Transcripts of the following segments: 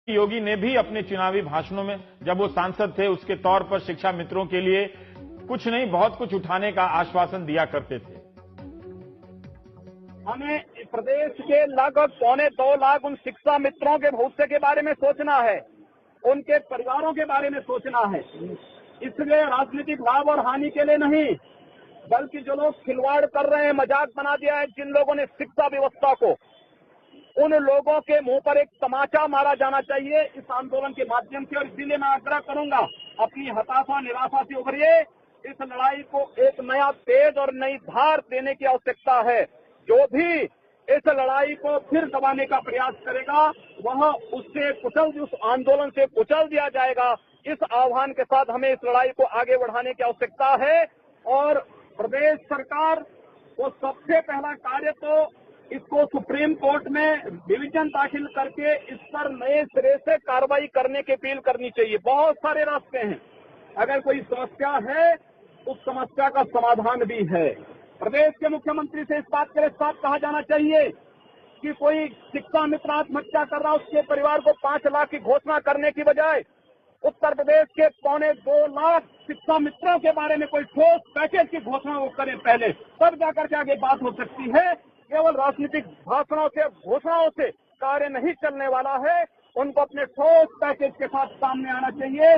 योगी ने भी अपने चुनावी भाषणों में, जब वो सांसद थे, उसके तौर पर शिक्षा मित्रों के लिए कुछ नहीं बहुत कुछ उठाने का आश्वासन दिया करते थे। हमें प्रदेश के लगभग 2.25 लाख उन शिक्षा मित्रों के भविष्य के बारे में सोचना है, उनके परिवारों के बारे में सोचना है। इसलिए राजनीतिक लाभ और हानि के लिए नहीं, बल्कि जो लोग खिलवाड़ कर रहे हैं, मजाक बना दिया है जिन लोगों ने शिक्षा व्यवस्था को, उन लोगों के मुंह पर एक तमाचा मारा जाना चाहिए इस आंदोलन के माध्यम से। और इसीलिए मैं आग्रह करूंगा, अपनी हताशा निराशा से उभरिए, इस लड़ाई को एक नया तेज और नई धार देने की आवश्यकता है। जो भी इस लड़ाई को फिर दबाने का प्रयास करेगा, वह उससे कुचल, उस आंदोलन से कुचल दिया जाएगा। इस आह्वान के साथ हमें इस लड़ाई को आगे बढ़ाने की आवश्यकता है। और प्रदेश सरकार को सबसे पहला कार्य तो इसको सुप्रीम कोर्ट में डिवीजन दाखिल करके इस पर नए सिरे से कार्रवाई करने की अपील करनी चाहिए। बहुत सारे रास्ते हैं, अगर कोई समस्या है उस समस्या का समाधान भी है। प्रदेश के मुख्यमंत्री से इस बात के लिए साफ कहा जाना चाहिए कि कोई शिक्षा मित्र आत्महत्या कर रहा, उसके परिवार को 5 लाख की घोषणा करने की बजाय उत्तर प्रदेश के 2.25 लाख शिक्षा मित्रों के बारे में कोई ठोस पैकेज की घोषणा वो करें पहले, तब जाकर के आगे बात हो सकती है। केवल राजनीतिक भाषणों से, घोषणाओं से कार्य नहीं चलने वाला है। उनको अपने ठोस पैकेज के साथ सामने आना चाहिए।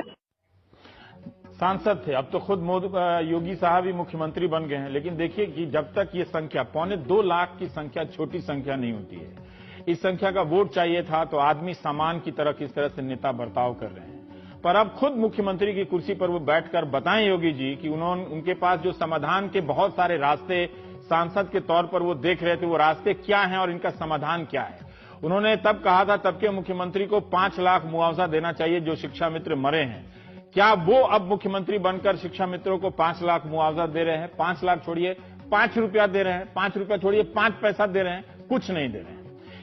सांसद थे, अब तो खुद योगी साहब ही मुख्यमंत्री बन गए हैं। लेकिन देखिए कि जब तक ये संख्या 2.25 लाख की संख्या छोटी संख्या नहीं होती है। इस संख्या का वोट चाहिए था तो आदमी सामान की तरह किस तरह से नेता बर्ताव कर रहे हैं। पर अब खुद मुख्यमंत्री की कुर्सी पर वो बैठकर बताएं योगी जी कि उनके पास जो समाधान के बहुत सारे रास्ते सांसद के तौर पर वो देख रहे थे, वो रास्ते क्या हैं और इनका समाधान क्या है। उन्होंने तब कहा था, तब के मुख्यमंत्री को 5 लाख मुआवजा देना चाहिए जो शिक्षा मित्र मरे हैं। क्या वो अब मुख्यमंत्री बनकर शिक्षा मित्रों को 5 लाख मुआवजा दे रहे हैं? 5 लाख छोड़िए, 5 रुपया दे रहे हैं, 5 रुपया छोड़िए, 5 पैसा दे रहे हैं, कुछ नहीं दे रहे हैं।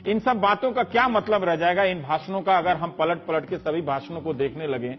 इन सब बातों का क्या मतलब रह जाएगा इन भाषणों का, अगर हम पलट पलट के सभी भाषणों को देखने लगे